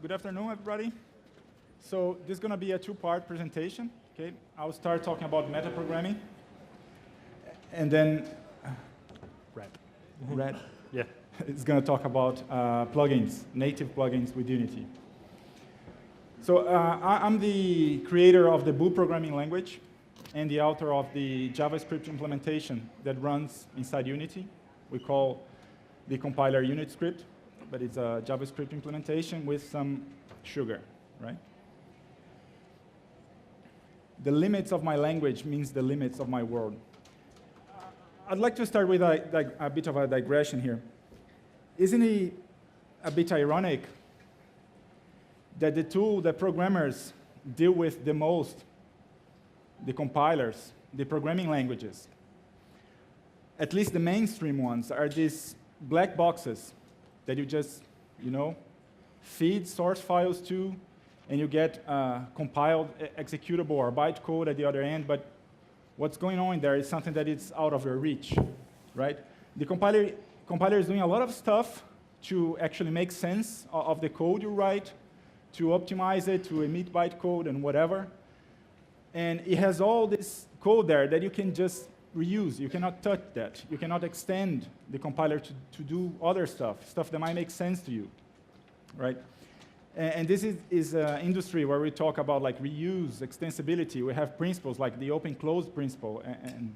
Good afternoon, everybody. So this is going to be a two-part presentation. Okay, I'll start talking about metaprogramming, and then Red Yeah. is going to talk about plugins, native plugins with Unity. So I'm the creator of the Boo programming language and the author of the JavaScript implementation that runs inside Unity. We call the compiler unit script, but it's a JavaScript implementation with some sugar, right? The limits of my language means the limits of my world. I'd like to start with a bit of a digression here. Isn't it a bit ironic that the tool that programmers deal with the most, the compilers, the programming languages, at least the mainstream ones, are these black boxes that you just, feed source files to, and you get compiled executable or bytecode at the other end, but what's going on there is something that is out of your reach, right? The compiler is doing a lot of stuff to actually make sense of the code you write, to optimize it, to emit bytecode and whatever. And it has all this code there that you can just reuse. You cannot touch that. You cannot extend the compiler to do other stuff that might make sense to you, right? And this is an industry where we talk about like reuse, extensibility. We have principles like the open-close principle, and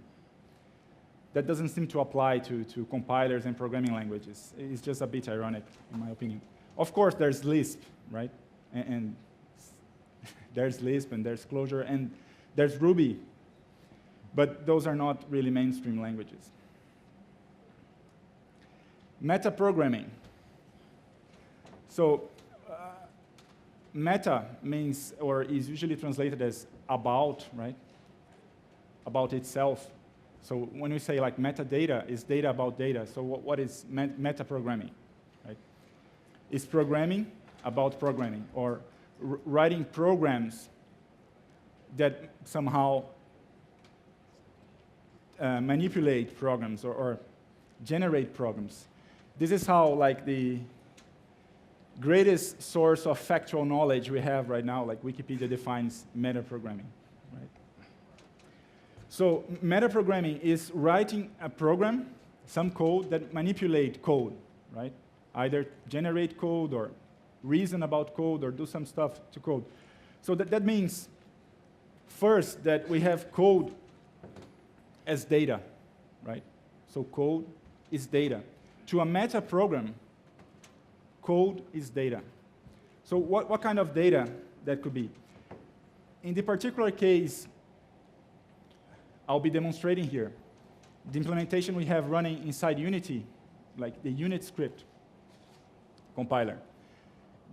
that doesn't seem to apply to compilers and programming languages. It's just a bit ironic, in my opinion. Of course, there's Lisp, right? And there's Lisp, and there's Clojure, and there's Ruby. But those are not really mainstream languages. Metaprogramming. So meta means, or is usually translated as about, right? About itself. So when we say like metadata, is data about data. So what is metaprogramming, right? It's programming about programming, or writing programs that somehow manipulate programs or generate programs. This is how like the greatest source of factual knowledge we have right now, like Wikipedia defines metaprogramming, right? So metaprogramming is writing a program, some code that manipulate code, right? Either generate code or reason about code or do some stuff to code. So that means first that we have code as data, right? So code is data. To a meta program, code is data. So what kind of data that could be? In the particular case I'll be demonstrating here, the implementation we have running inside Unity, like the unit script compiler,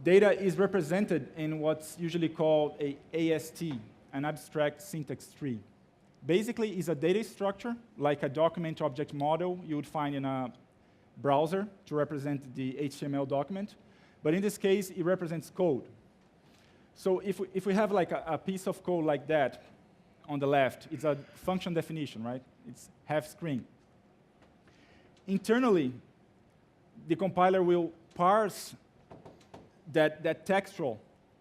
data is represented in what's usually called a AST, an abstract syntax tree. Basically, it's a data structure, like a document object model you would find in a browser to represent the HTML document. But in this case, it represents code. So if we have like a piece of code like that on the left, it's a function definition, right? It's half screen. Internally, the compiler will parse that textual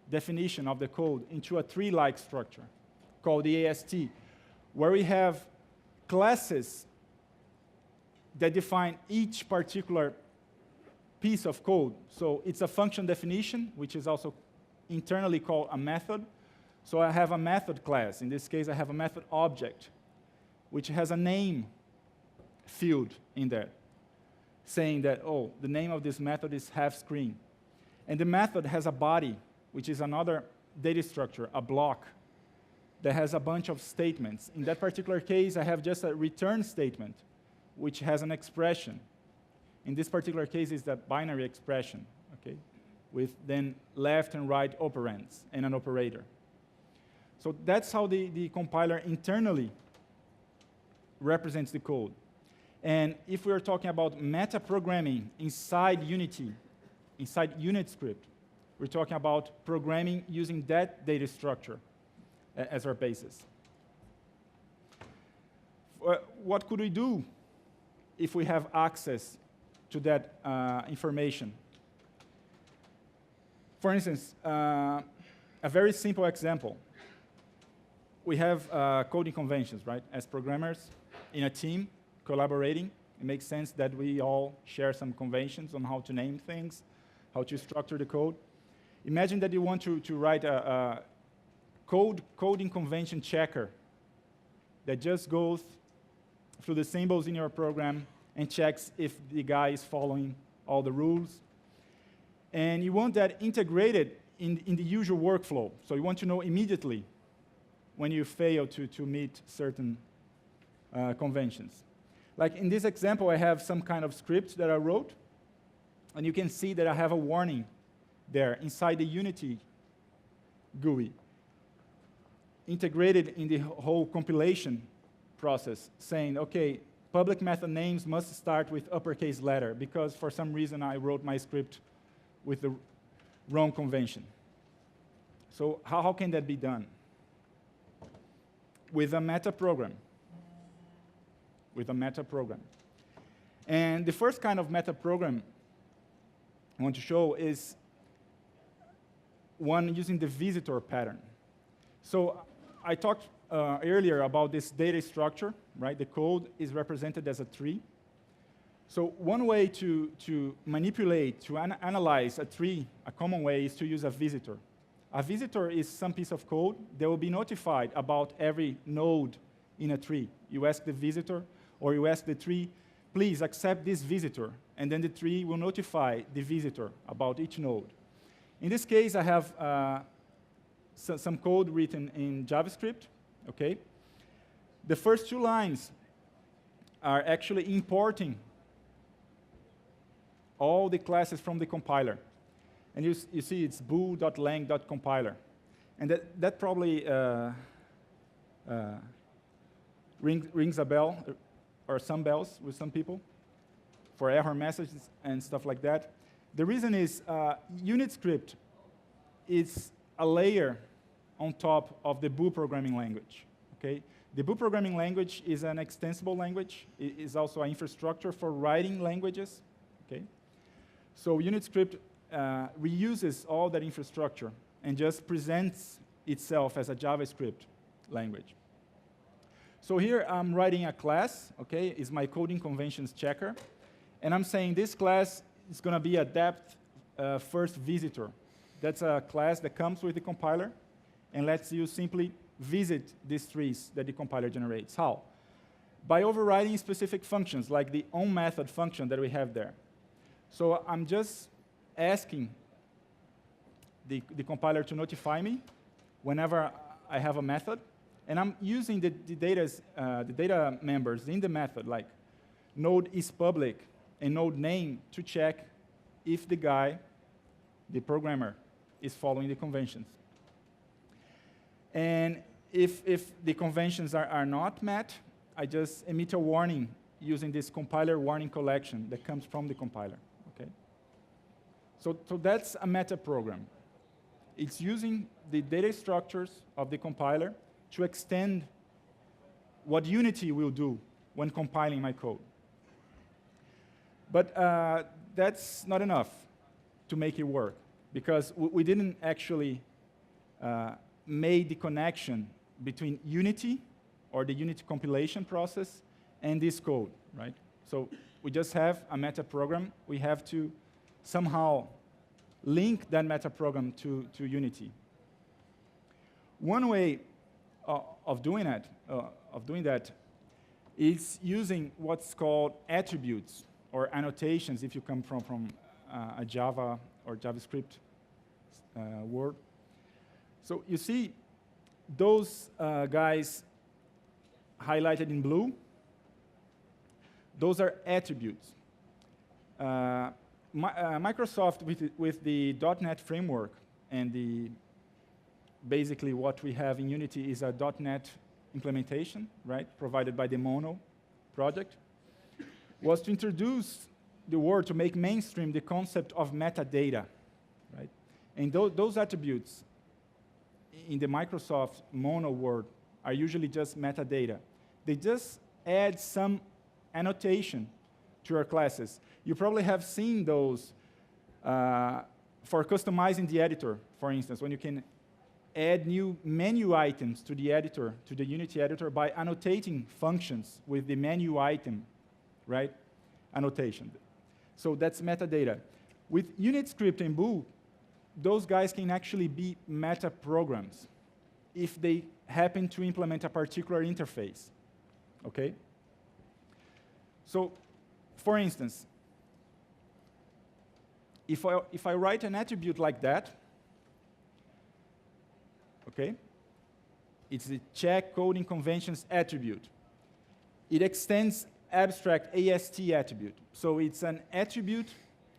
definition of the code into a tree-like structure called the AST, where we have classes that define each particular piece of code. So it's a function definition, which is also internally called a method. So I have a method class. In this case, I have a method object, which has a name field in there, saying that, oh, the name of this method is half screen. And the method has a body, which is another data structure, a block, that has a bunch of statements. In that particular case, I have just a return statement, which has an expression. In this particular case, it's a binary expression, okay, with then left and right operands and an operator. So that's how the compiler internally represents the code. And if we're talking about metaprogramming inside Unity, inside unit script, we're talking about programming using that data structure as our basis. What could we do if we have access to that information? For instance, a very simple example. We have coding conventions, right? As programmers in a team collaborating, it makes sense that we all share some conventions on how to name things, how to structure the code. Imagine that you want to write a coding convention checker that just goes through the symbols in your program and checks if the guy is following all the rules. And you want that integrated in the usual workflow. So you want to know immediately when you fail to meet certain conventions. Like in this example, I have some kind of script that I wrote, and you can see that I have a warning there inside the Unity GUI, integrated in the whole compilation process, saying, okay, public method names must start with uppercase letter, because for some reason I wrote my script with the wrong convention. So how can that be done? With a metaprogram. With a metaprogram. And the first kind of metaprogram I want to show is one using the visitor pattern. So I talked earlier about this data structure, right? The code is represented as a tree. So one way to manipulate, to analyze a tree, a common way is to use a visitor. A visitor is some piece of code that will be notified about every node in a tree. You ask the visitor, or you ask the tree, please accept this visitor, and then the tree will notify the visitor about each node. In this case, I have some code written in JavaScript, okay? The first two lines are actually importing all the classes from the compiler. And you see it's bool.lang.compiler. And that probably rings a bell, or some bells with some people, for error messages and stuff like that. The reason is unit script is a layer on top of the Bool programming language. Okay? The Bool programming language is an extensible language. It is also an infrastructure for writing languages. Okay? So unit script reuses all that infrastructure and just presents itself as a JavaScript language. So here I'm writing a class, okay, is my coding conventions checker, and I'm saying this class is going to be a depth first visitor. That's a class that comes with the compiler and lets you simply visit these trees that the compiler generates. How? By overriding specific functions, like the onMethod function that we have there. So I'm just asking the compiler to notify me whenever I have a method, and I'm using the data members in the method, like node is public and node name, to check if the guy, the programmer, is following the conventions. And if the conventions are not met, I just emit a warning using this compiler warning collection that comes from the compiler. Okay? So that's a metaprogram. It's using the data structures of the compiler to extend what Unity will do when compiling my code. But that's not enough to make it work, because we didn't actually make the connection between Unity, or the Unity compilation process, and this code, right? So we just have a metaprogram. We have to somehow link that metaprogram to Unity. One way of doing that is using what's called attributes or annotations, if you come from a Java or JavaScript world. So you see those guys highlighted in blue. Those are attributes. Microsoft, with the .NET framework and basically what we have in Unity is a .NET implementation, right, provided by the Mono project, was to introduce the word, to make mainstream the concept of metadata, right? And those attributes in the Microsoft Mono world are usually just metadata. They just add some annotation to your classes. You probably have seen those for customizing the editor, for instance, when you can add new menu items to the editor, to the Unity editor, by annotating functions with the menu item, right, annotation. So that's metadata. With unit script and bool, those guys can actually be meta programs if they happen to implement a particular interface, okay? So, for instance, if I write an attribute like that, okay, it's the check coding conventions attribute. It extends abstract AST attribute. So it's an attribute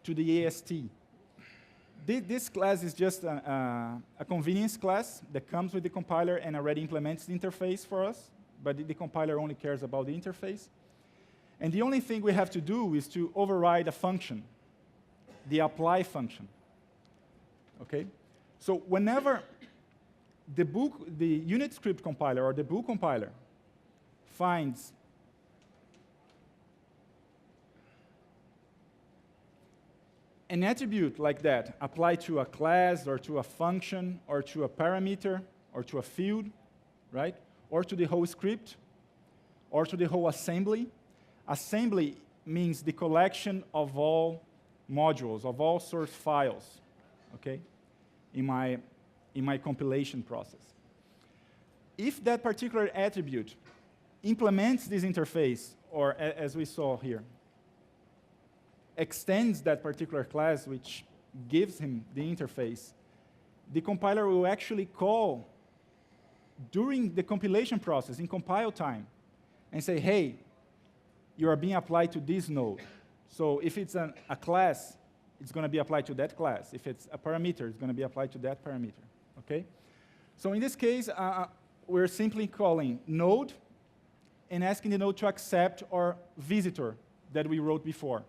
to the AST. This class is just a convenience class that comes with the compiler and already implements the interface for us, but the compiler only cares about the interface. And the only thing we have to do is to override a function, the apply function. Okay? So whenever the unit script compiler or the bool compiler finds an attribute like that applied to a class or to a function or to a parameter or to a field, right? Or to the whole script or to the whole assembly. Assembly means the collection of all modules, of all source files, okay, in my compilation process. If that particular attribute implements this interface, or as we saw here, extends that particular class, which gives him the interface, the compiler will actually call during the compilation process, in compile time, and say, hey, you are being applied to this node. So if it's a class, it's going to be applied to that class. If it's a parameter, it's going to be applied to that parameter. Okay? So in this case, we're simply calling node and asking the node to accept our visitor that we wrote before.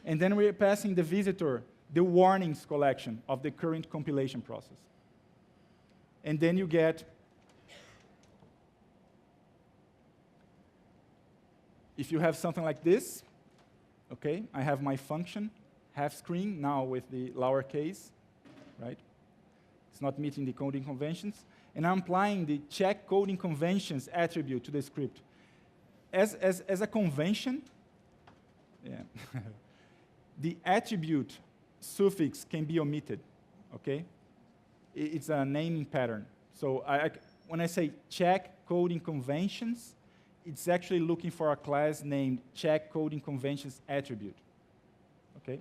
And then we're passing the visitor the warnings collection of the current compilation process. And then you get, if you have something like this, okay, I have my function, half screen, now with the lowercase, right? It's not meeting the coding conventions. And I'm applying the check coding conventions attribute to the script. As a convention, yeah, the attribute suffix can be omitted, okay? It's a naming pattern. So when I say check coding conventions, it's actually looking for a class named check coding conventions attribute, okay?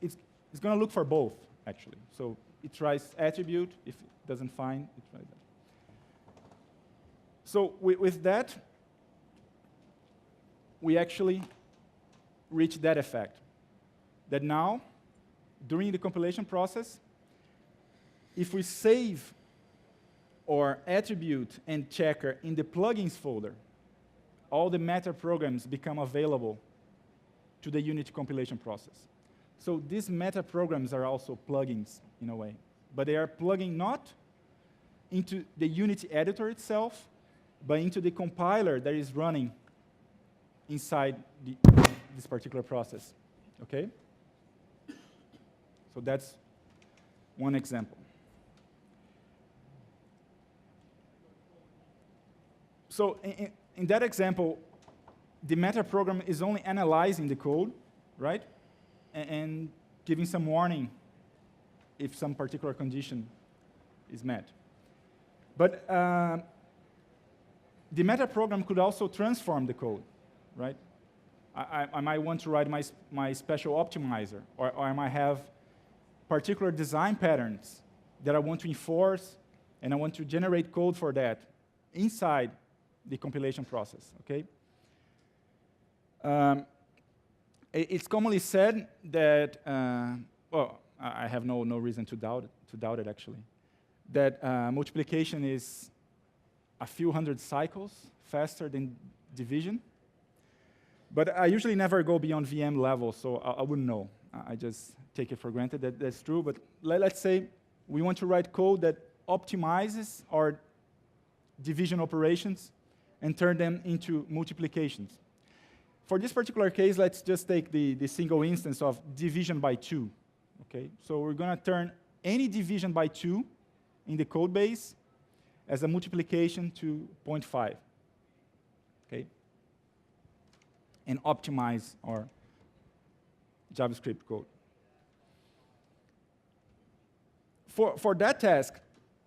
It's going to look for both, actually. So it tries attribute. If it doesn't find, it tries that. So with that, we actually reach that effect. That now, during the compilation process, if we save our attribute and checker in the plugins folder, all the metaprograms become available to the Unity compilation process. So these metaprograms are also plugins, in a way. But they are plugging not into the Unity editor itself, but into the compiler that is running inside this particular process. Okay? So that's one example. So in that example, the metaprogram is only analyzing the code, right? And giving some warning if some particular condition is met. But the metaprogram could also transform the code, right? I might want to write my special optimizer, or I might have particular design patterns that I want to enforce, and I want to generate code for that inside the compilation process, okay? It's commonly said that, well, I have no reason to doubt it actually, that multiplication is a few hundred cycles faster than division. But I usually never go beyond VM level, so I wouldn't know. I just take it for granted that that's true. But let's say we want to write code that optimizes our division operations and turn them into multiplications. For this particular case, let's just take the single instance of division by 2. Okay? So we're going to turn any division by 2 in the code base as a multiplication to 0.5. Okay? And optimize our JavaScript code. For that task,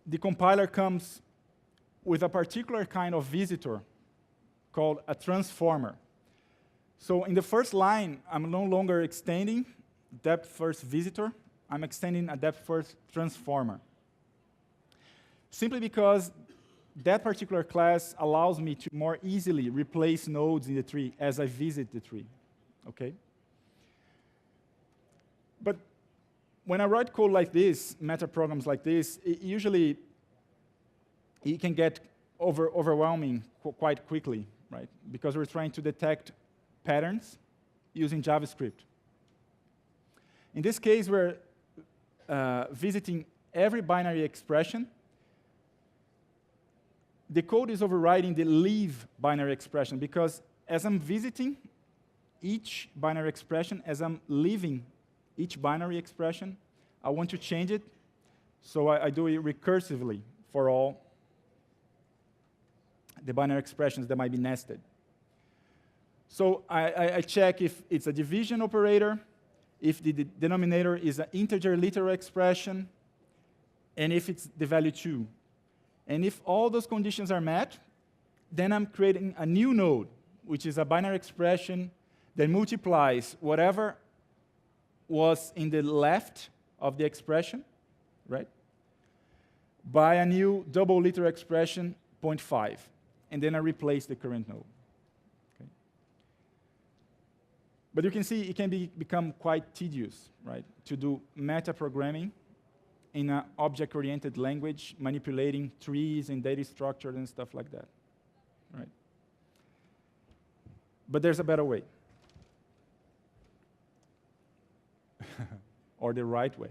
the compiler comes with a particular kind of visitor called a transformer. So in the first line, I'm no longer extending depth-first visitor. I'm extending a depth-first transformer. Simply because that particular class allows me to more easily replace nodes in the tree as I visit the tree. Okay? But when I write code like this, metaprograms like this, it can get overwhelming quite quickly, right? Because we're trying to detect patterns using JavaScript. In this case, we're visiting every binary expression. The code is overriding the leave binary expression, because as I'm visiting each binary expression, as I'm leaving each binary expression, I want to change it, so I do it recursively for all the binary expressions that might be nested. So I check if it's a division operator, if the denominator is an integer literal expression, and if it's the value 2. And if all those conditions are met, then I'm creating a new node, which is a binary expression that multiplies whatever was in the left of the expression, right, by a new double literal expression, 0.5. And then I replace the current node. Okay. But you can see it can become quite tedious, right, to do metaprogramming in an object-oriented language, manipulating trees and data structures and stuff like that, right? But there's a better way. Or the right way.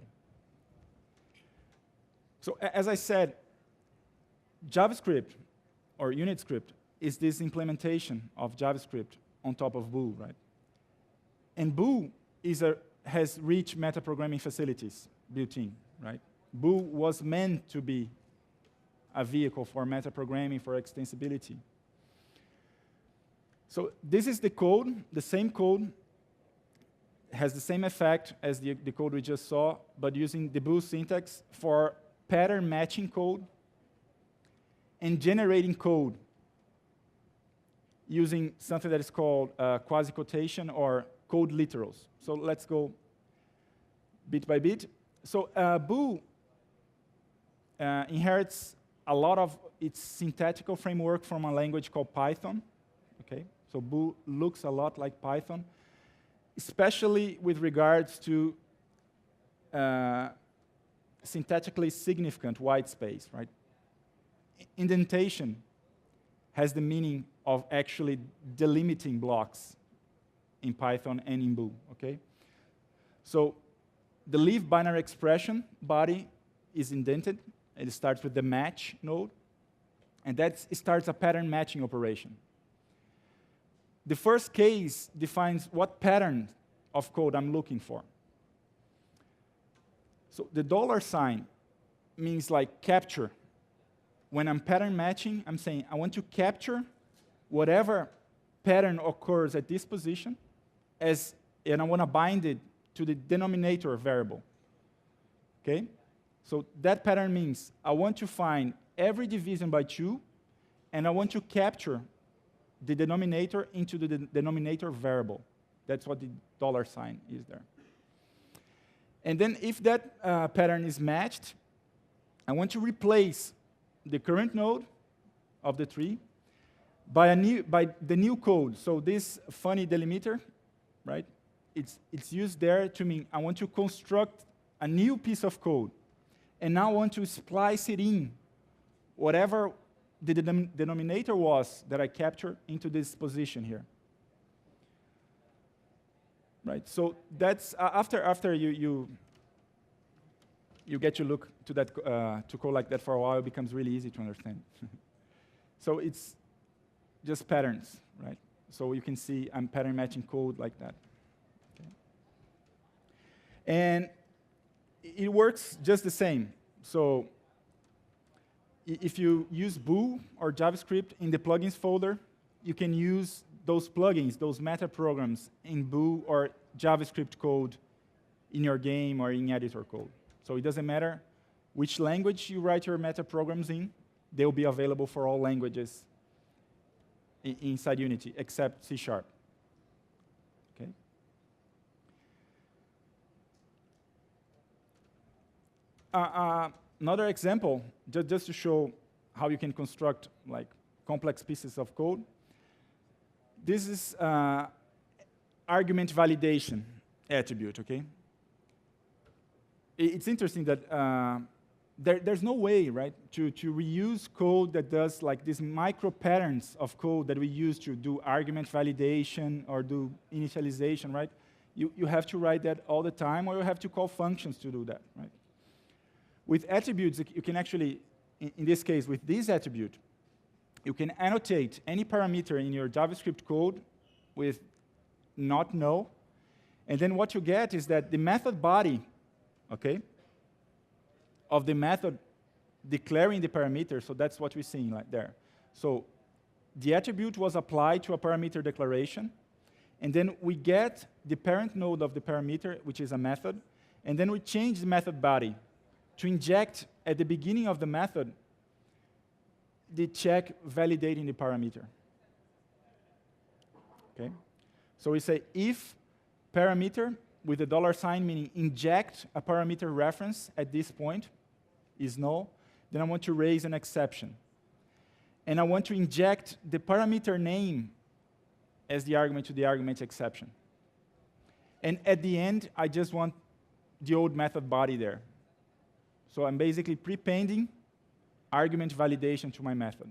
So as I said, JavaScript, or unit script, is this implementation of JavaScript on top of Boo, right? And Boo has rich metaprogramming facilities built in, right? Boo was meant to be a vehicle for metaprogramming, for extensibility. So this is the code, the same code, has the same effect as the code we just saw, but using the Boo syntax for pattern matching code and generating code using something that is called quasi-quotation or code literals. So let's go bit by bit. So Boo inherits a lot of its syntactical framework from a language called Python. Okay? So Boo looks a lot like Python, especially with regards to syntactically significant white space, right? Indentation has the meaning of actually delimiting blocks in Python and in Boo, okay? So the leave binary expression body is indented. It starts with the match node, and that starts a pattern matching operation. The first case defines what pattern of code I'm looking for. So the $sign means like capture. When I'm pattern matching, I'm saying I want to capture whatever pattern occurs at this position, and I want to bind it to the denominator variable. Okay? So that pattern means I want to find every division by 2, and I want to capture the denominator into the denominator variable. That's what the $sign is there. And then if that pattern is matched, I want to replace the current node of the tree by the new code. So this funny delimiter, right? It's used there to mean I want to construct a new piece of code, and now I want to splice it in whatever the denominator was that I captured into this position here. Right. So that's after you get to look to that to code like that for a while, it becomes really easy to understand. So it's just patterns, right? So you can see I'm pattern matching code like that. Okay. And it works just the same. So if you use Boo or JavaScript in the plugins folder, you can use those plugins, those metaprograms in Boo or JavaScript code in your game or in editor code. So it doesn't matter which language you write your metaprograms in, they'll be available for all languages inside Unity, except C#. Okay? Another example, just to show how you can construct like complex pieces of code. This is argument validation attribute, okay? It's interesting that there's no way, right, to reuse code that does like these micro patterns of code that we use to do argument validation or do initialization, right? You have to write that all the time, or you have to call functions to do that, right? With attributes, you can actually, in this case, with this attribute, you can annotate any parameter in your JavaScript code with not null, and then what you get is that the method body, okay, of the method declaring the parameter, so that's what we're seeing right there. So the attribute was applied to a parameter declaration, and then we get the parent node of the parameter, which is a method, and then we change the method body to inject at the beginning of the method the check validating the parameter. Okay? So we say if parameter with the $, meaning inject a parameter reference at this point, is null, then I want to raise an exception. And I want to inject the parameter name as the argument to the argument exception. And at the end, I just want the old method body there. So I'm basically prepending argument validation to my method.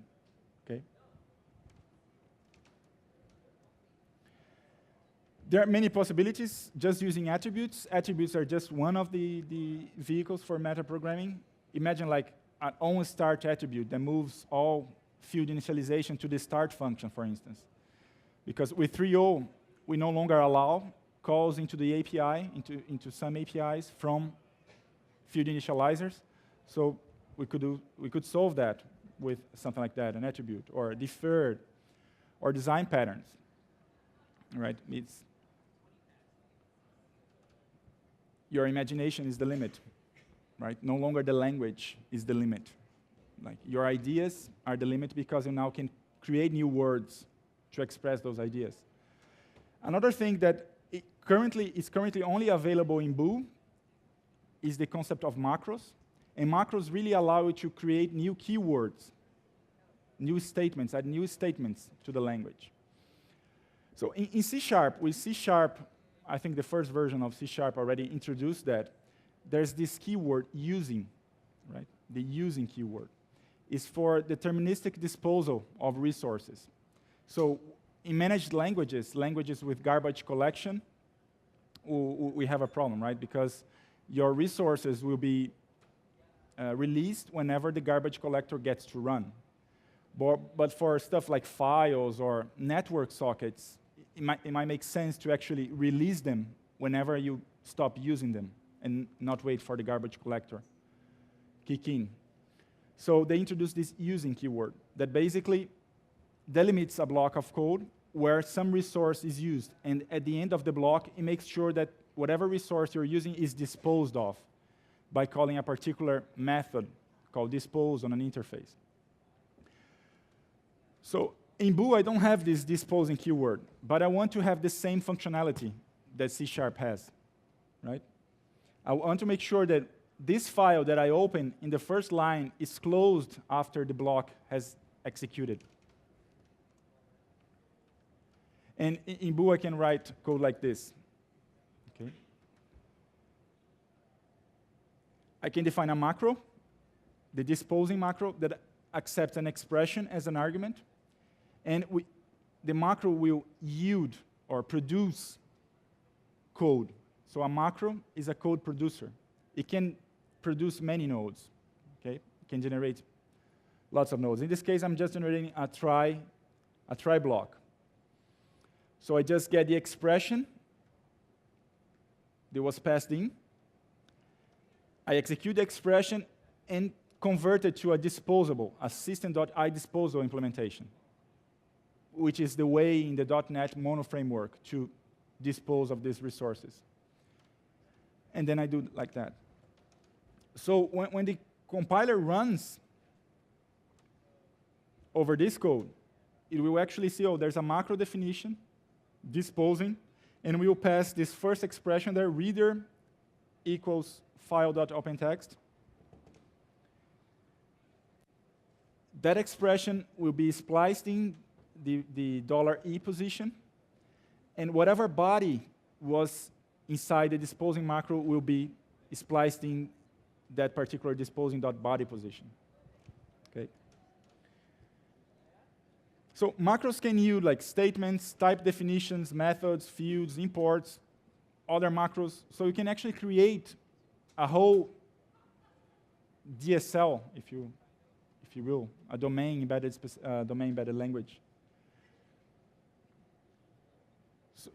Okay? There are many possibilities just using attributes. Attributes are just one of the vehicles for metaprogramming. Imagine like an onStart attribute that moves all field initialization to the start function, for instance. Because with 3.0, we no longer allow calls into the API, into some APIs from field initializers. So we could solve that with something like that, an attribute, or deferred, or design patterns. Right? Your imagination is the limit. Right? No longer the language is the limit. Like your ideas are the limit because you now can create new words to express those ideas. Another thing that is currently only available in Boo is the concept of macros. And macros really allow you to create new keywords, new statements, add new statements to the language. So in C#, with C#, I think the first version of C# already introduced that. There's this keyword using, right? The using keyword is for deterministic disposal of resources. So in managed languages, languages with garbage collection, we have a problem, right? Because your resources will be released whenever the garbage collector gets to run. But for stuff like files or network sockets, it might make sense to actually release them whenever you stop using them and not wait for the garbage collector kick in. So they introduced this using keyword that basically delimits a block of code where some resource is used. And at the end of the block, it makes sure that whatever resource you're using is disposed of by calling a particular method called dispose on an interface. So in Boo, I don't have this disposing keyword, but I want to have the same functionality that C# has, right? I want to make sure that this file that I open in the first line is closed after the block has executed. And in Boo, I can write code like this. Okay. I can define a macro, the disposing macro, that accepts an expression as an argument. And the macro will yield or produce code. So a macro is a code producer. It can produce many nodes. Okay? It can generate lots of nodes. In this case, I'm just generating a try block. So I just get the expression that was passed in, I execute the expression and convert it to a disposable, a system.idisposal implementation, which is the way in the .NET Mono framework to dispose of these resources. And then I do like that. So when the compiler runs over this code, it will actually see, oh, there's a macro definition, disposing, and we will pass this first expression there, reader equals file.opentext. That expression will be spliced in the $E position, and whatever body was inside the disposing macro will be spliced in that particular disposing.body position. Okay. So macros can use like statements, type definitions, methods, fields, imports, other macros. So you can actually create a whole DSL, if you will, a domain-embedded language.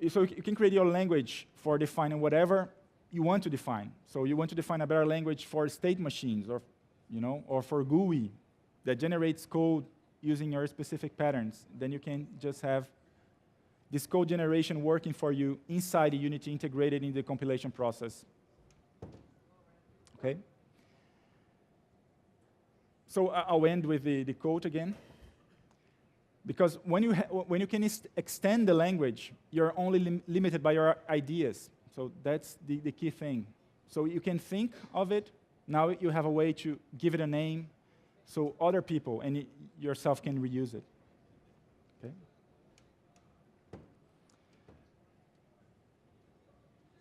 So you can create your language for defining whatever you want to define. So you want to define a better language for state machines, or for GUI that generates code using your specific patterns. Then you can just have this code generation working for you inside the Unity, integrated in the compilation process. Okay. So I'll end with the quote again. Because when you can extend the language, you're only limited by your ideas. So that's the key thing. So you can think of it. Now you have a way to give it a name so other people and yourself can reuse it. Okay.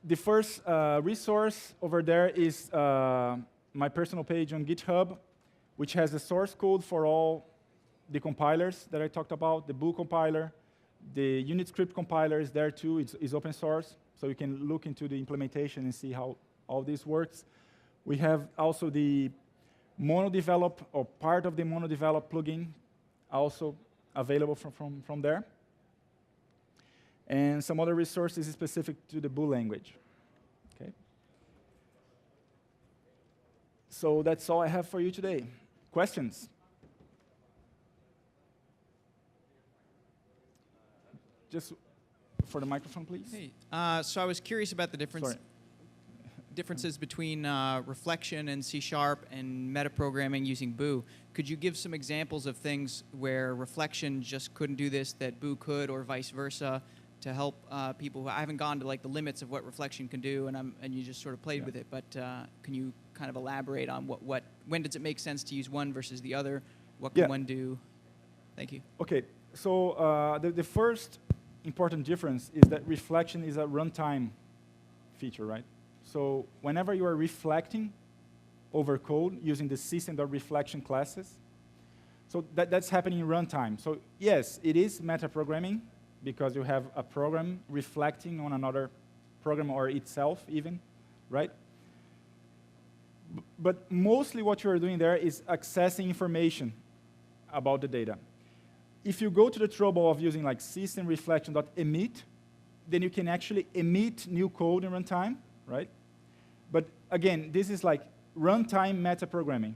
The first resource over there is my personal page on GitHub, which has the source code for all the compilers that I talked about, the Boo compiler, the unit script compiler is there too. It's open source, so you can look into the implementation and see how all this works. We have also the mono-develop, or part of the mono-develop plugin, also available from there. And some other resources specific to the Boo language. Okay. So that's all I have for you today. Questions? Just for the microphone, please. Hey, so I was curious about the differences between reflection and C# and metaprogramming using Boo. Could you give some examples of things where reflection just couldn't do this that Boo could, or vice versa, to help people who I haven't gone to like the limits of what reflection can do, and you just sort of played with it. But can you kind of elaborate on when does it make sense to use one versus the other? What can one do? Thank you. Okay, so the first important difference is that reflection is a runtime feature, right? So whenever you are reflecting over code using the system.reflection classes, so that's happening in runtime. So yes, it is metaprogramming because you have a program reflecting on another program or itself even, right? But mostly what you are doing there is accessing information about the data. If you go to the trouble of using like system reflection.emit, then you can actually emit new code in runtime, right? But again, this is like runtime metaprogramming.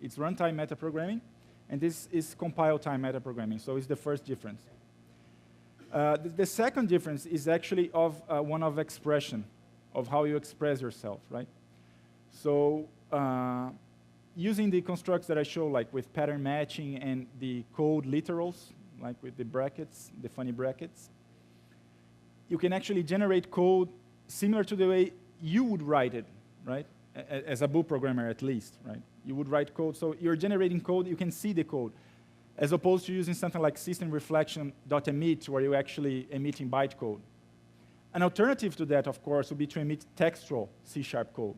It's runtime metaprogramming, and this is compile time metaprogramming, so it's the first difference. The second difference is actually of one of expression, of how you express yourself, right? So using the constructs that I show, like with pattern matching and the code literals, like with the brackets, the funny brackets, you can actually generate code similar to the way you would write it, right? As a Boo programmer, at least, right? You would write code, so you're generating code, you can see the code, as opposed to using something like system reflection.emit, where you're actually emitting bytecode. An alternative to that, of course, would be to emit textual C# code,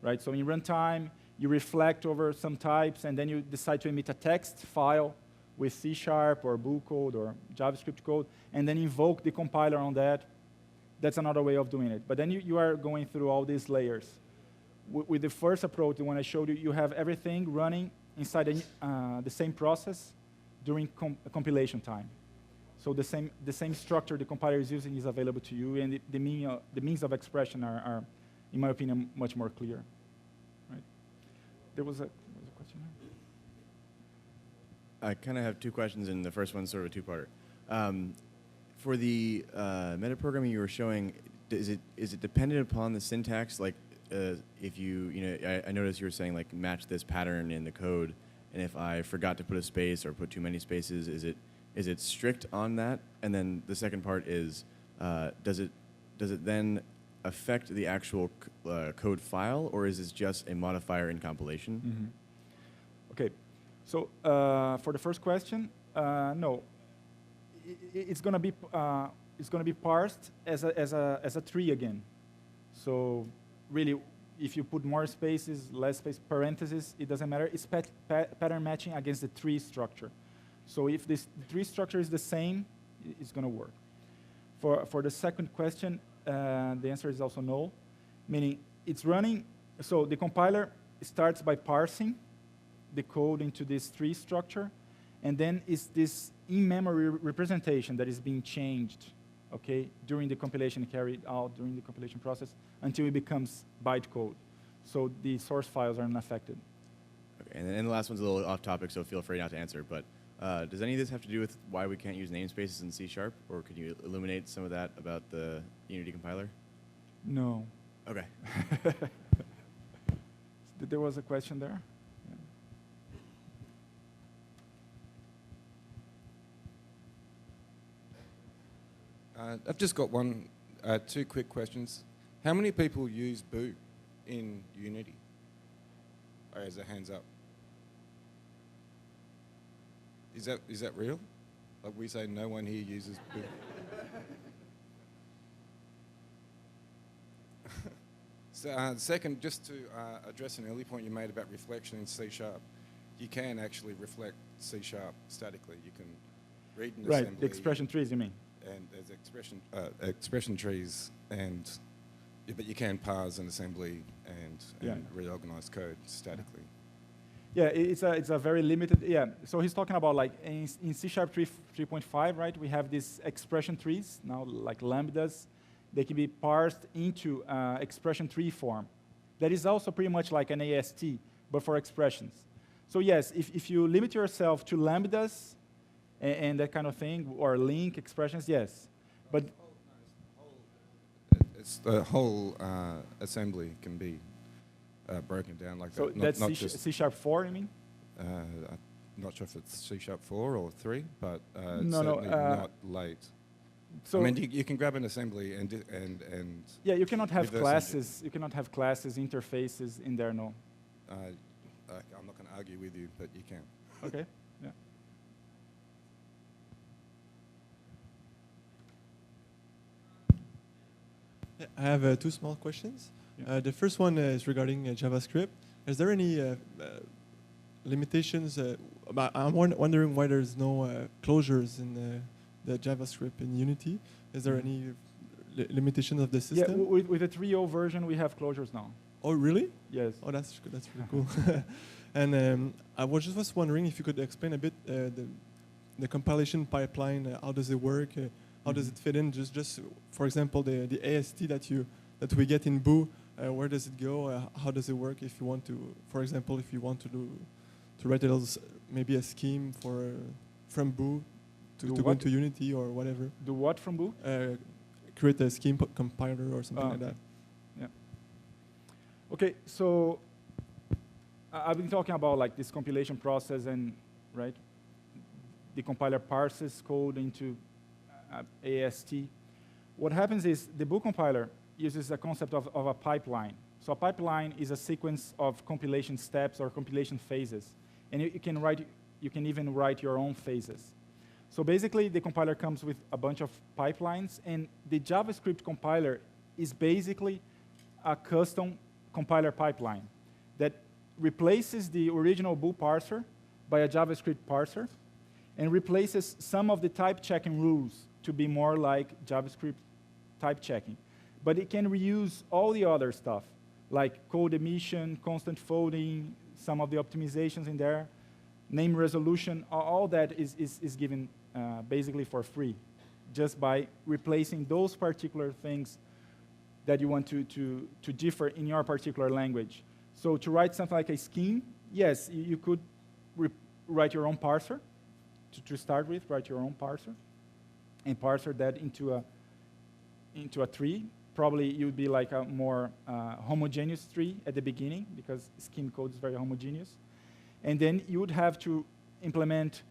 right? So in runtime, you reflect over some types, and then you decide to emit a text file with C# or Boo code or JavaScript code, and then invoke the compiler on that. That's another way of doing it. But then you are going through all these layers. With the first approach, the one I showed you, you have everything running inside the same process during compilation time. So the same structure the compiler is using is available to you, and the means of expression are in my opinion, much more clear. Right? There was a question here. I kind of have two questions, and the first one's sort of a two-parter. For the metaprogramming you were showing, is it dependent upon the syntax? Like, if I noticed you were saying like match this pattern in the code, and if I forgot to put a space or put too many spaces, is it strict on that? And then the second part is, does it then affect the actual code file, or is this just a modifier in compilation? Mm-hmm. Okay, so for the first question, no. It's gonna be parsed as a tree again. So really, if you put more spaces, less space, parentheses, it doesn't matter. It's pattern matching against the tree structure. So if the tree structure is the same, it's gonna work. For the second question, the answer is also no, meaning it's running. So the compiler starts by parsing the code into this tree structure, and then it's this in-memory representation that is being changed, okay, during the compilation carried out, during the compilation process, until it becomes bytecode. So the source files are unaffected. Okay, and then the last one's a little off topic, so feel free not to answer, but does any of this have to do with why we can't use namespaces in C#, or could you illuminate some of that about the Unity compiler? No. Okay. There was a question there? I've just got two quick questions. How many people use Boo in Unity? As a hands up. Is that real? Like we say, no one here uses Boo. So second, just to address an early point you made about reflection in C#, you can actually reflect C# statically. You can read an assembly. Right, the expression trees, you mean? And there's expression trees, but you can parse an assembly and reorganize code statically. Yeah, it's a very limited. Yeah, so he's talking about like in C# 3.5, right? We have these expression trees now, like lambdas. They can be parsed into expression tree form. That is also pretty much like an AST, but for expressions. So yes, if you limit yourself to lambdas and that kind of thing, or link expressions, yes. But it's the whole assembly can be broken down like so that. That's C#4, you mean? I'm not sure if it's C#4 or 3, but No, certainly not late. So I mean, you can grab an assembly and yeah, you cannot have reverse classes. You cannot have classes, interfaces in there. No. I'm not going to argue with you, but you can. Okay. Yeah. I have two small questions. Yeah. The first one is regarding JavaScript. Is there any limitations? I'm wondering why there's no closures in the JavaScript in Unity. Is there any limitations of the system? Yeah, with the 3.0 version, we have closures now. Oh, really? Yes. Oh, that's really cool. And I was just wondering if you could explain a bit the compilation pipeline. How does it work? How does it fit in? Just for example, the AST that we get in Boo. Where does it go? How does it work? If you want to, for example, if you want to write a little, maybe a scheme from Boo to go into Unity or whatever. Do what from Boo? Create a scheme compiler or something like that. Yeah. Okay, so I've been talking about like this compilation process, and right, the compiler parses code into AST. What happens is the Boo compiler uses a concept of a pipeline. So a pipeline is a sequence of compilation steps or compilation phases, and you can even write your own phases. So basically, the compiler comes with a bunch of pipelines, and the JavaScript compiler is basically a custom compiler pipeline that replaces the original Boo parser by a JavaScript parser, and replaces some of the type checking rules to be more like JavaScript type checking. But it can reuse all the other stuff, like code emission, constant folding, some of the optimizations in there, name resolution, all that is given basically for free, just by replacing those particular things that you want to differ in your particular language. So to write something like a scheme, yes, you could write your own parser. To start with, write your own parser, and parser that into a tree. Probably you'd be like a more homogeneous tree at the beginning, because scheme code is very homogeneous. And then you would have to implement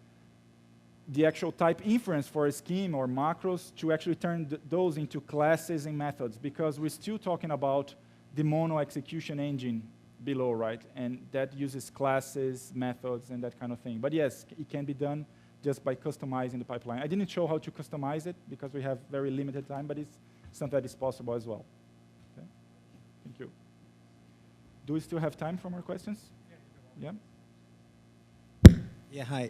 the actual type inference for a scheme or macros to actually turn those into classes and methods, because we're still talking about the mono execution engine below, right? And that uses classes, methods, and that kind of thing. But yes, it can be done just by customizing the pipeline. I didn't show how to customize it because we have very limited time, but it's something that is possible as well. Okay? Thank you. Do we still have time for more questions? Yeah? Yeah, hi.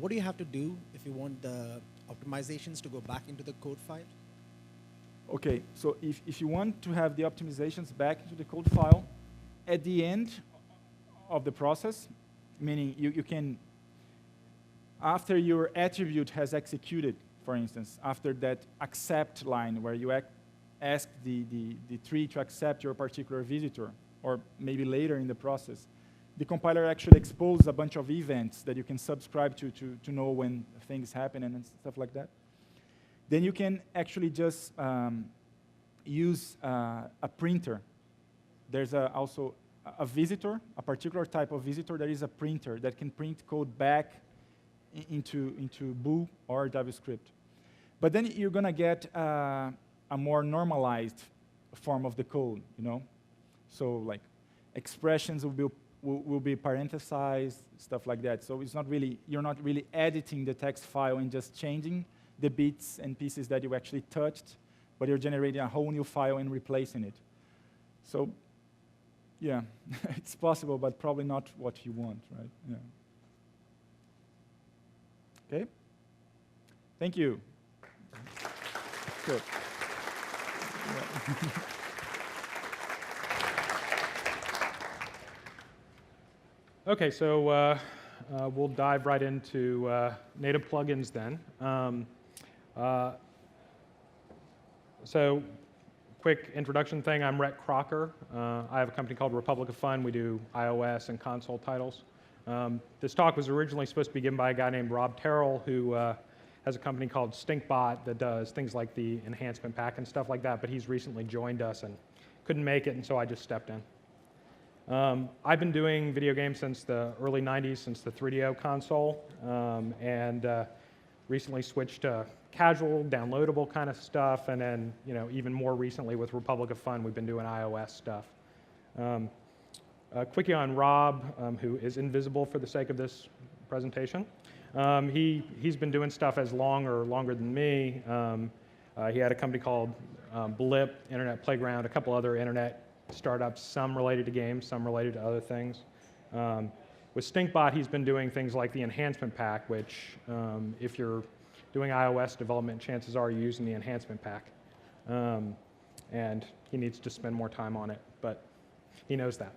What do you have to do if you want the optimizations to go back into the code file? Okay, so if you want to have the optimizations back into the code file, at the end of the process, meaning you can, after your attribute has executed, for instance, after that accept line where you ask the tree to accept your particular visitor, or maybe later in the process, the compiler actually exposes a bunch of events that you can subscribe to know when things happen and stuff like that. Then you can actually just use a printer. There's also a visitor, a particular type of visitor that is a printer that can print code back into Boo or JavaScript. But then you're going to get a more normalized form of the code, you know? So like expressions will be parenthesized, stuff like that. So it's not really, you're not really editing the text file and just changing the bits and pieces that you actually touched, but you're generating a whole new file and replacing it. So yeah, it's possible, but probably not what you want, right? Yeah. Okay? Thank you. Good. Yeah. Okay, so we'll dive right into native plugins then. So quick introduction thing, I'm Rhett Crocker. I have a company called Republic of Fun. We do iOS and console titles. This talk was originally supposed to be given by a guy named Rob Terrell, who has a company called Stinkbot that does things like the enhancement pack and stuff like that, but he's recently joined us and couldn't make it, and so I just stepped in. I've been doing video games since the early 90s, since the 3DO console, and recently switched to casual, downloadable kind of stuff, and then, you know, even more recently with Republic of Fun, we've been doing iOS stuff. Quickie on Rob, who is invisible for the sake of this presentation. He's been doing stuff as long or longer than me. He had a company called Blip, Internet Playground, a couple other internet startups, some related to games, some related to other things. With Stinkbot, he's been doing things like the enhancement pack, which if you're doing iOS development, chances are you're using the enhancement pack. And he needs to spend more time on it, but he knows that.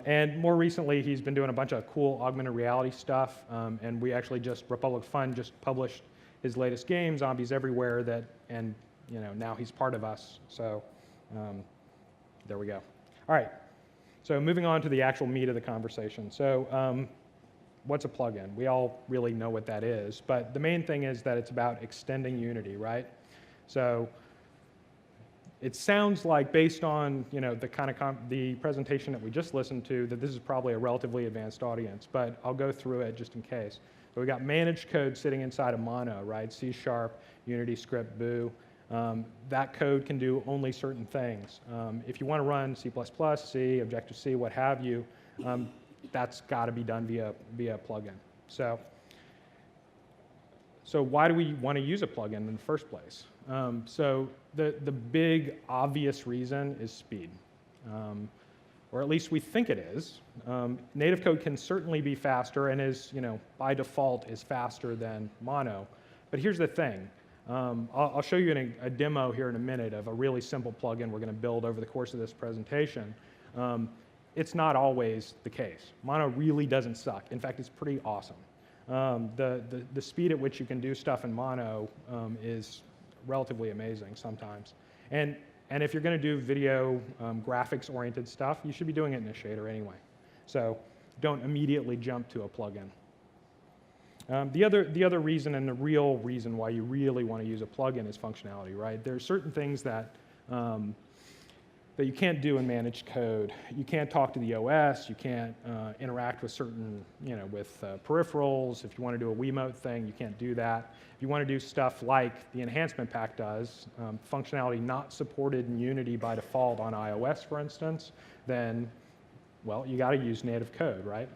And more recently, he's been doing a bunch of cool augmented reality stuff, and we actually Republic Fun just published his latest game, Zombies Everywhere, and you know, now he's part of us, so there we go. All right, so moving on to the actual meat of the conversation. So what's a plugin? We all really know what that is, but the main thing is that it's about extending Unity, right? So it sounds like, based on, you know, the kind of the presentation that we just listened to, that this is probably a relatively advanced audience, but I'll go through it just in case. So we got managed code sitting inside of Mono, right? C#, Unity script, Boo. That code can do only certain things. If you want to run C++, C, Objective-C, what have you, that's got to be done via a plugin. So why do we want to use a plugin in the first place? So the big obvious reason is speed, or at least we think it is. Native code can certainly be faster and is, you know, by default is faster than Mono. But here's the thing. I'll show you a demo here in a minute of a really simple plugin we're going to build over the course of this presentation. It's not always the case. Mono really doesn't suck. In fact, it's pretty awesome. The speed at which you can do stuff in Mono is relatively amazing sometimes. And And if you're going to do video graphics-oriented stuff, you should be doing it in a shader anyway. So don't immediately jump to a plugin. The other reason, and the real reason why you really want to use a plugin, is functionality, right? There are certain things that that you can't do in managed code. You can't talk to the OS. You can't interact with certain, with peripherals. If you want to do a Wiimote thing, you can't do that. If you want to do stuff like the enhancement pack does, functionality not supported in Unity by default on iOS, for instance, then, well, you got to use native code, right?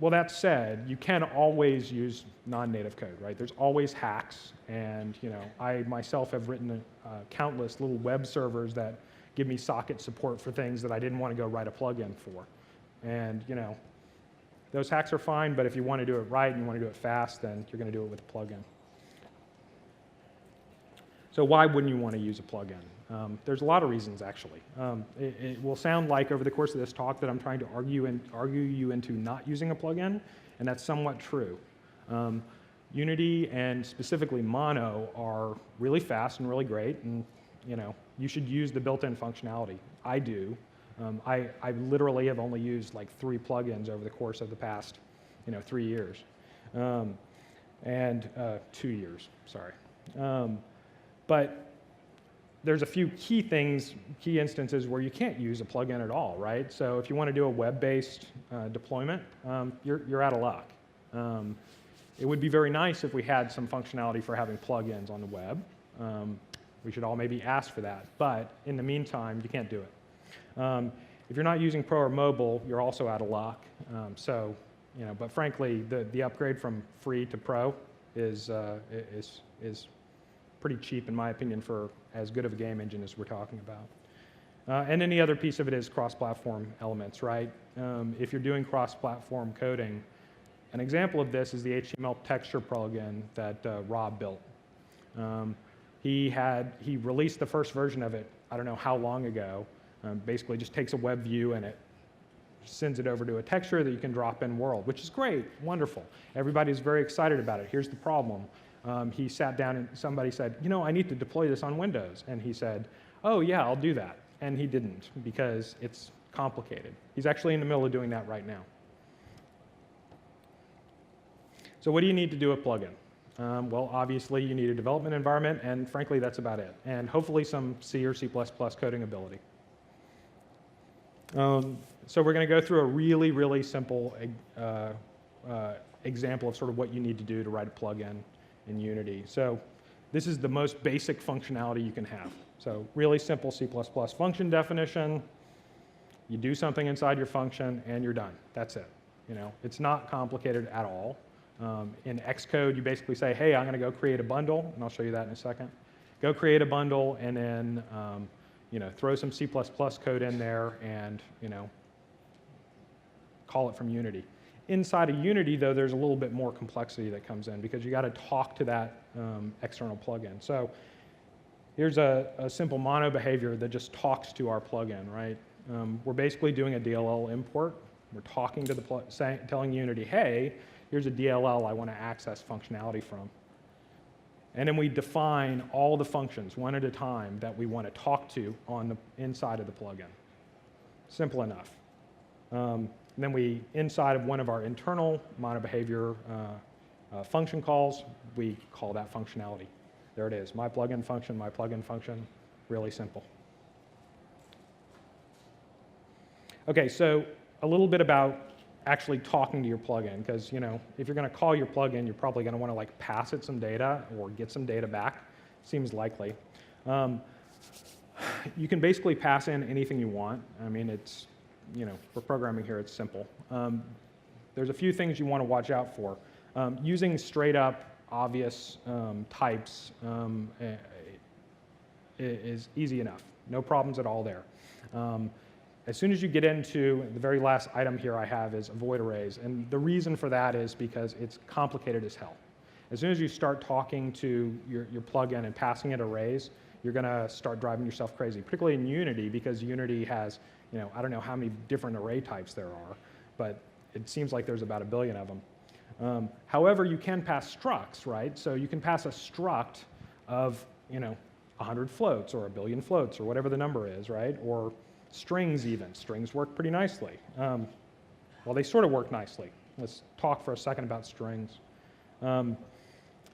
Well, that said, you can always use non-native code, right? There's always hacks, and I myself have written countless little web servers that give me socket support for things that I didn't want to go write a plugin for. And those hacks are fine, but if you want to do it right and you want to do it fast, then you're going to do it with a plugin. So why wouldn't you want to use a plugin? There's a lot of reasons, actually. It will sound like over the course of this talk that I'm trying to argue you into not using a plugin, and that's somewhat true. Unity and specifically Mono are really fast and really great, and you should use the built-in functionality. I do. I literally have only used like 3 plugins over the course of the past 3 years, and 2 years, sorry. But there's a few key instances where you can't use a plugin at all, right? So if you want to do a web-based deployment, you're out of luck. It would be very nice if we had some functionality for having plugins on the web. We should all maybe ask for that, but in the meantime, you can't do it. If you're not using Pro or mobile, you're also out of luck. But frankly, the upgrade from free to Pro is pretty cheap, in my opinion, for as good of a game engine as we're talking about. And then the other piece of it is cross-platform elements, right? If you're doing cross-platform coding, an example of this is the HTML texture plugin that Rob built. He released the first version of it, I don't know how long ago. Basically just takes a web view and it sends it over to a texture that you can drop in world, which is great, wonderful. Everybody's very excited about it. Here's the problem. He sat down and somebody said, I need to deploy this on Windows. And he said, oh yeah, I'll do that. And he didn't because it's complicated. He's actually in the middle of doing that right now. So what do you need to do a plugin? Well, obviously you need a development environment, and frankly, that's about it. And hopefully some C or C++ coding ability. So we're going to go through a really, really simple example of sort of what you need to do to write a plugin in Unity. So this is the most basic functionality you can have. So really simple C++ function definition. You do something inside your function, and you're done. That's it. It's not complicated at all. In Xcode, you basically say, hey, I'm going to go create a bundle, and I'll show you that in a second. Go create a bundle, and then throw some C++ code in there, and call it from Unity. Inside of Unity, though, there's a little bit more complexity that comes in because you got to talk to that external plugin. So here's a simple mono behavior that just talks to our plugin, right? We're basically doing a DLL import. We're talking to the telling Unity, hey, here's a DLL I want to access functionality from. And then we define all the functions one at a time that we want to talk to on the inside of the plugin. Simple enough. And then we, inside of one of our internal mono behavior function calls, we call that functionality. There it is, my plugin function, really simple. Okay, so a little bit about actually talking to your plugin, because if you're going to call your plugin, you're probably going to want to pass it some data or get some data back. Seems likely. You can basically pass in anything you want. I mean, it's for programming here, it's simple. There's a few things you want to watch out for. Using straight up obvious types is easy enough. No problems at all there. As soon as you get into the very last item here I have is avoid arrays. And the reason for that is because it's complicated as hell. As soon as you start talking to your plugin and passing it arrays, you're going to start driving yourself crazy, particularly in Unity, because Unity has, I don't know how many different array types there are, but it seems like there's about 1 billion of them. However, you can pass structs, right? So you can pass a struct of, 100 floats or 1 billion floats or whatever the number is, right? Or strings even. Strings work pretty nicely. Well, they sort of work nicely. Let's talk for a second about strings.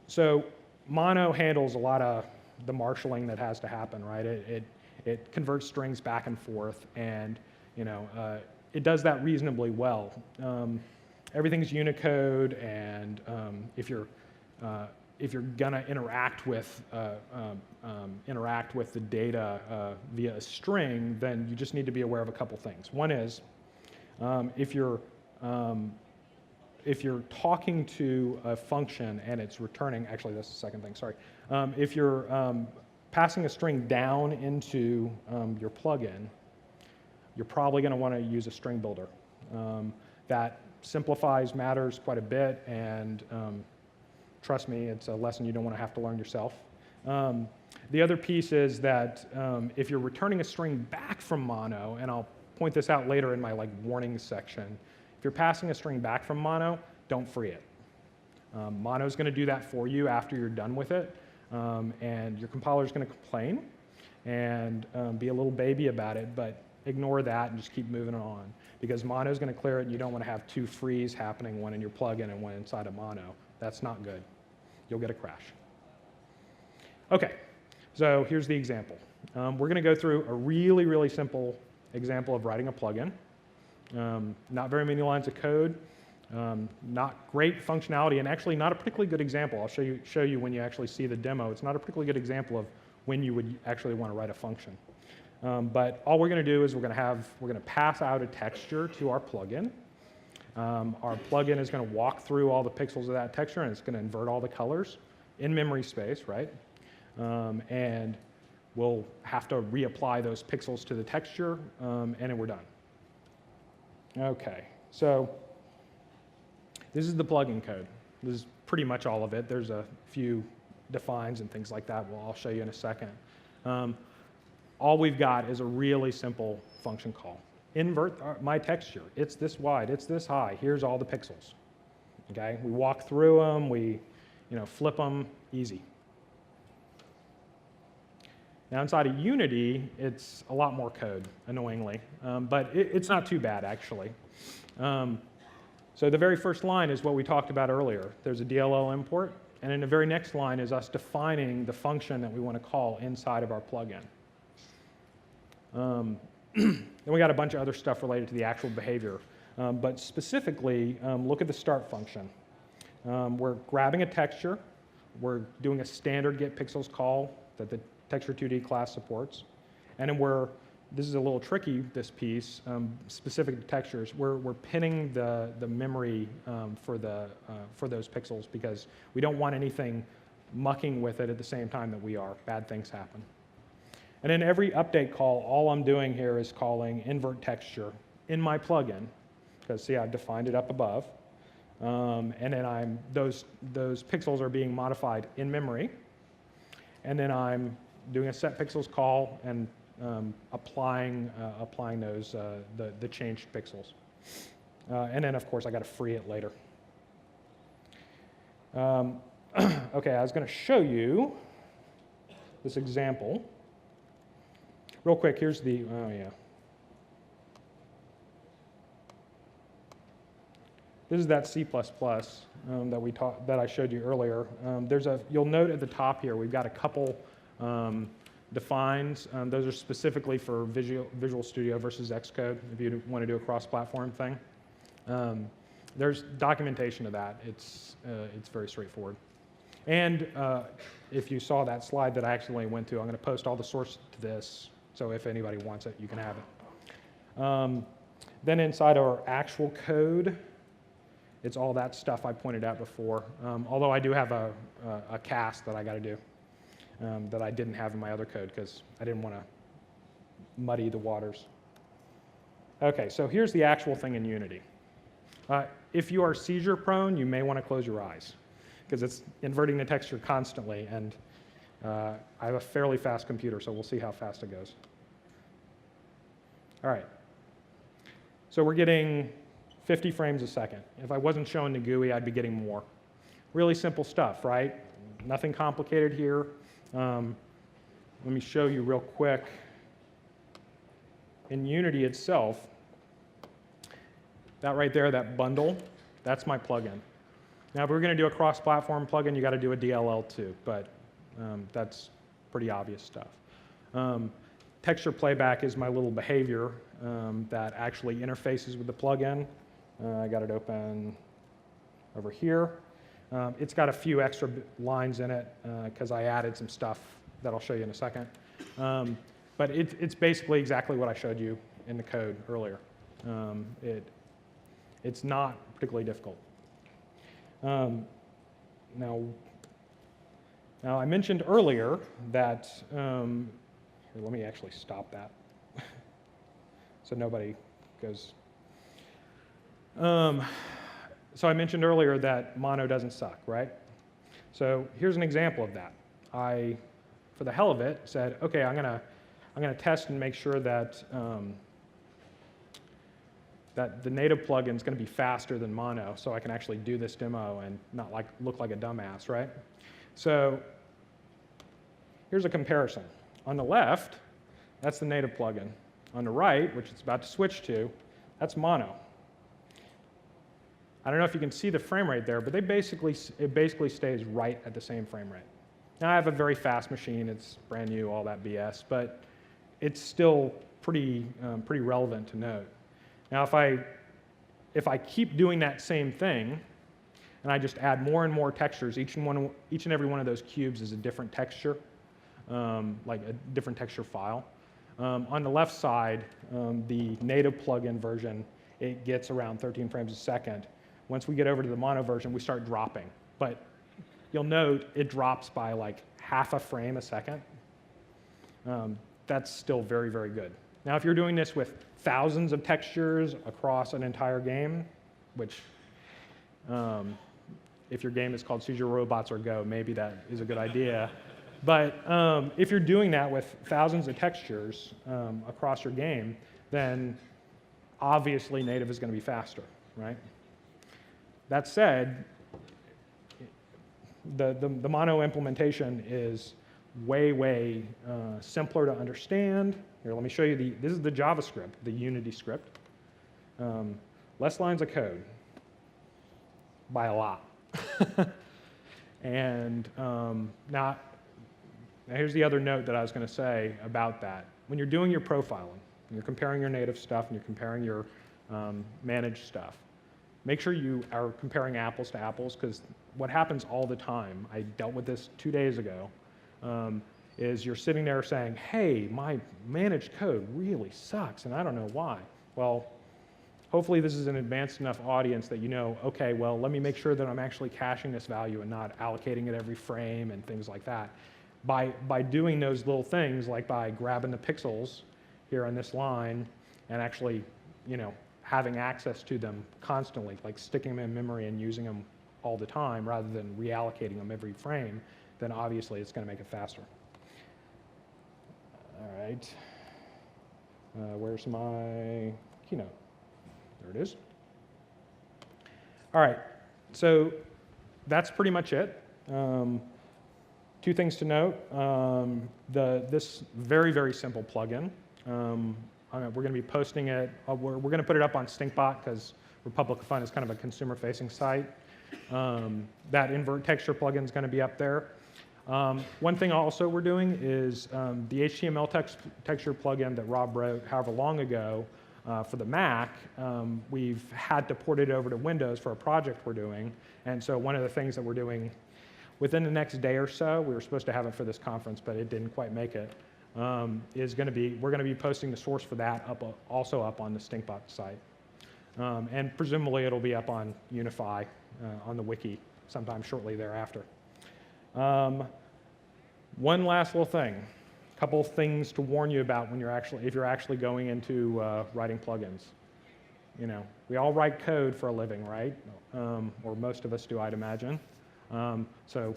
So mono handles a lot of the marshalling that has to happen, right? It converts strings back and forth, and it does that reasonably well. Everything's Unicode, and if you're gonna interact with the data via a string, then you just need to be aware of a couple things. One is if you're talking to a function and it's returning, actually that's the second thing, sorry. If you're passing a string down into your plugin, you're probably going to want to use a string builder. That simplifies matters quite a bit, and trust me, it's a lesson you don't want to have to learn yourself. The other piece is that if you're returning a string back from mono, and I'll point this out later in my warnings section, if you're passing a string back from mono, don't free it. Mono is going to do that for you after you're done with it, and your compiler is going to complain and be a little baby about it, but ignore that and just keep moving on, because mono is going to clear it, and you don't want to have two frees happening, one in your plugin and one inside of mono. That's not good. You'll get a crash. Okay, so here's the example. We're going to go through a really, really simple example of writing a plugin. Not very many lines of code, not great functionality, and actually not a particularly good example. I'll show you when you actually see the demo. It's not a particularly good example of when you would actually want to write a function. But all we're going to do is we're going to pass out a texture to our plugin. Our plugin is going to walk through all the pixels of that texture, and it's going to invert all the colors in memory space, right? And we'll have to reapply those pixels to the texture, and then we're done. Okay, so this is the plugin code. This is pretty much all of it. There's a few defines and things like that. Well, I'll show you in a second. All we've got is a really simple function call. Invert my texture. It's this wide. It's this high. Here's all the pixels. Okay, we walk through them. We, flip them. Easy. Now inside of Unity, it's a lot more code, annoyingly, but it's not too bad actually. So the very first line is what we talked about earlier. There's a DLL import, and in the very next line is us defining the function that we want to call inside of our plugin. Then we got a bunch of other stuff related to the actual behavior, but specifically, look at the start function. We're grabbing a texture. We're doing a standard getPixels call that the Texture2D class supports, and then this is a little tricky, this piece, specific to textures. We're pinning the memory for those pixels because we don't want anything mucking with it at the same time that we are. Bad things happen. And in every update call, all I'm doing here is calling invert texture in my plugin, because see, I've defined it up above. And then those pixels are being modified in memory. And then I'm doing a set pixels call and applying those the changed pixels. And then of course I got to free it later. Okay, I was going to show you this example. Real quick, here's the, oh yeah. This is that C++ that I showed you earlier. You'll note at the top here, we've got a couple defines. Those are specifically for Visual Studio versus Xcode, if you want to do a cross-platform thing. There's documentation of that. It's very straightforward. And if you saw that slide that I accidentally went to, I'm going to post all the source to this. So if anybody wants it, you can have it. Then inside our actual code, it's all that stuff I pointed out before. Although I do have a cast that I got to do that I didn't have in my other code because I didn't want to muddy the waters. Okay, so here's the actual thing in Unity. If you are seizure prone, you may want to close your eyes because it's inverting the texture constantly, and I have a fairly fast computer, so we'll see how fast it goes. All right. So we're getting 50 frames a second. If I wasn't showing the GUI, I'd be getting more. Really simple stuff, right? Nothing complicated here. let me show you real quick. In Unity itself, that right there, that bundle, that's my plugin. Now, if we're going to do a cross-platform plugin, you got to do a DLL too, but that's pretty obvious stuff. Texture playback is my little behavior that actually interfaces with the plugin. I got it open over here. It's got a few extra lines in it because I added some stuff that I'll show you in a second. But it's basically exactly what I showed you in the code earlier. It's not particularly difficult. Now I mentioned earlier that, here, let me actually stop that so nobody goes. So I mentioned earlier that mono doesn't suck, right? So here's an example of that. I, for the hell of it, said, okay, I'm gonna test and make sure that that the native plugin is going to be faster than mono, so I can actually do this demo and not look like a dumbass, right? So here's a comparison. On the left, that's the native plugin. On the right, which it's about to switch to, that's mono. I don't know if you can see the frame rate there, but it basically stays right at the same frame rate. Now I have a very fast machine, it's brand new, all that BS, but it's still pretty relevant to note. Now if I keep doing that same thing, and I just add more and more textures, each and every one of those cubes is a different texture, like a different texture file. On the left side, the native plugin version, it gets around 13 frames a second. Once we get over to the mono version, we start dropping. But you'll note it drops by like half a frame a second. That's still very, very good. Now, if you're doing this with thousands of textures across an entire game, which if your game is called Choose Your Robots or Go, maybe that is a good idea. But if you're doing that with thousands of textures across your game, then obviously native is going to be faster, right? That said, the mono implementation is way simpler to understand. Here, let me show you this is the JavaScript, the Unity script. Less lines of code by a lot. And now here's the other note that I was going to say about that. When you're doing your profiling, when you're comparing your native stuff and you're comparing your managed stuff, make sure you are comparing apples to apples, because what happens all the time, I dealt with this 2 days ago, is you're sitting there saying, hey, my managed code really sucks, and I don't know why. Well, hopefully this is an advanced enough audience that you know, okay, well, let me make sure that I'm actually caching this value and not allocating it every frame and things like that. By doing those little things, like by grabbing the pixels here on this line and actually, having access to them constantly, like sticking them in memory and using them all the time rather than reallocating them every frame, then obviously it's going to make it faster. All right. Where's my keynote? There it is. All right. So that's pretty much it. Two things to note. This very, very simple plugin. We're going to be posting it. We're going to put it up on Stinkbot because Republic of Fun is kind of a consumer-facing site. That invert texture plugin is going to be up there. One thing also we're doing is the HTML texture plugin that Rob wrote however long ago for the Mac, we've had to port it over to Windows for a project we're doing. And so one of the things that we're doing within the next day or so, we were supposed to have it for this conference, but it didn't quite make it, we're going to be posting the source for that also up on the Stinkbot site. And presumably it'll be up on Unify on the wiki sometime shortly thereafter. One last little thing, a couple of things to warn you about when if you're actually going into writing plugins. We all write code for a living, right? Or most of us do, I'd imagine. So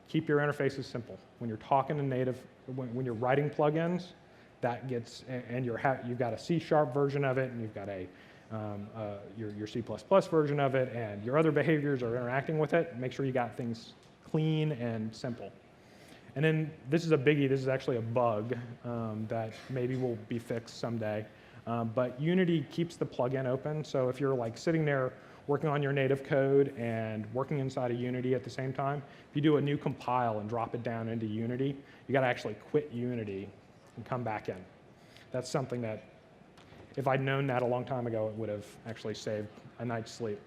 keep your interfaces simple. When you're talking to native, when you're writing plugins, that gets, and you've got a C# version of it, and you've got your C++ version of it, and your other behaviors are interacting with it. Make sure you got things clean and simple. And then this is a biggie. This is actually a bug that maybe will be fixed someday. But Unity keeps the plugin open. So if you're like sitting there working on your native code and working inside of Unity at the same time, if you do a new compile and drop it down into Unity, you got to actually quit Unity and come back in. That's something that, if I'd known that a long time ago, it would have actually saved a night's sleep.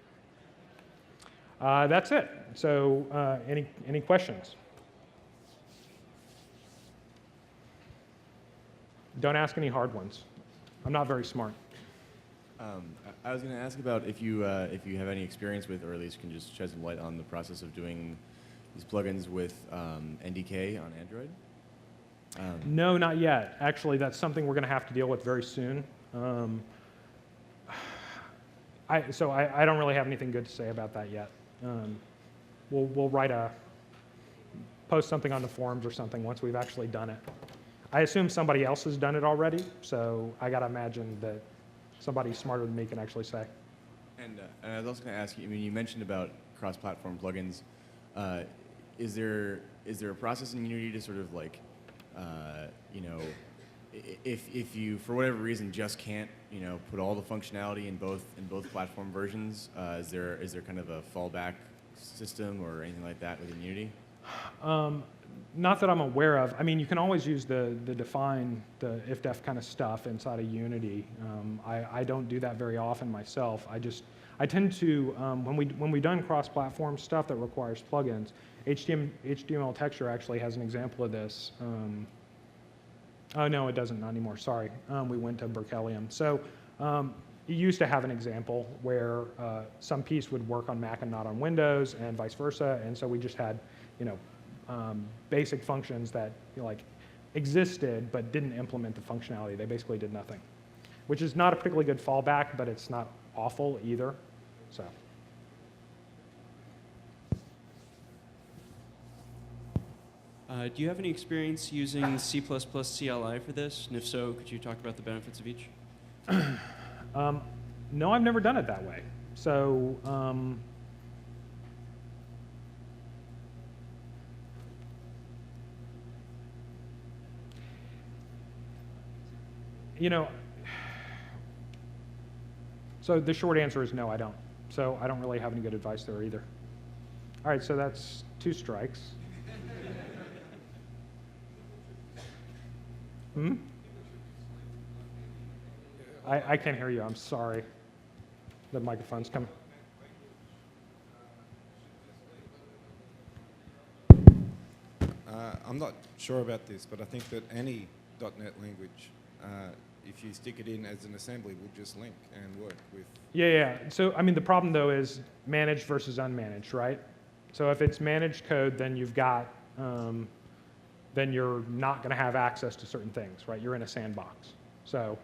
That's it. So any questions? Don't ask any hard ones. I'm not very smart. I was going to ask about if you have any experience with, or at least can just shed some light on the process of doing these plugins with NDK on Android. No, not yet. Actually, that's something we're going to have to deal with very soon. So I don't really have anything good to say about that yet. We'll post something on the forums or something once we've actually done it. I assume somebody else has done it already, so I got to imagine that somebody smarter than me can actually say. And I was also going to ask you, I mean, you mentioned about cross-platform plugins. Is there a process in Unity to sort of like, you know, if you for whatever reason just can't, you know, put all the functionality in both platform versions, is there kind of a fallback system or anything like that within Unity? Not that I'm aware of. I mean, you can always use the define, the if-def kind of stuff inside of Unity. I don't do that very often myself. I tend to, when we've done cross-platform stuff that requires plugins, HTML texture actually has an example of this. Oh, no, it doesn't, not anymore, sorry. We went to Berkelium. So it used to have an example where some piece would work on Mac and not on Windows and vice versa. And so we just had, you know, basic functions that, you know, like existed but didn't implement the functionality. They basically did nothing, which is not a particularly good fallback, but it's not awful either. So. Do you have any experience using C++ CLI for this? And if so, could you talk about the benefits of each? No, I've never done it that way. So you know, so the short answer is no, I don't. So I don't really have any good advice there either. All right, so that's 2 strikes. I can't hear you, I'm sorry. The microphone's coming. I'm not sure about this, but I think that any .NET language, if you stick it in as an assembly, will just link and work with. Yeah. So, I mean, the problem, though, is managed versus unmanaged, right? So if it's managed code, then you've got, then you're not going to have access to certain things, right? You're in a sandbox. So,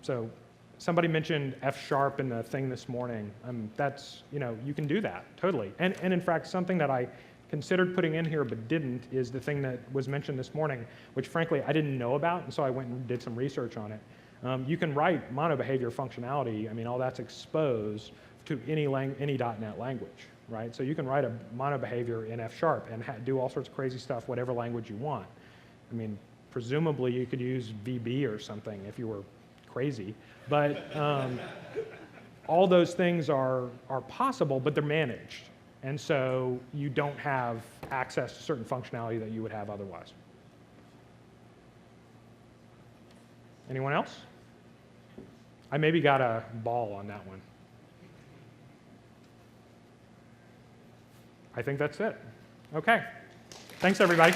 so somebody mentioned F# in the thing this morning. That's, you know, you can do that, totally. And in fact, something that I considered putting in here but didn't is the thing that was mentioned this morning, which frankly I didn't know about, and so I went and did some research on it. You can write monobehavior functionality. I mean, all that's exposed to any .NET language, right? So you can write a monobehavior in F# and do all sorts of crazy stuff, whatever language you want. I mean, presumably you could use VB or something if you were crazy, but all those things are possible, but they're managed. And so you don't have access to certain functionality that you would have otherwise. Anyone else? I maybe got a ball on that one. I think that's it. Okay. Thanks, everybody.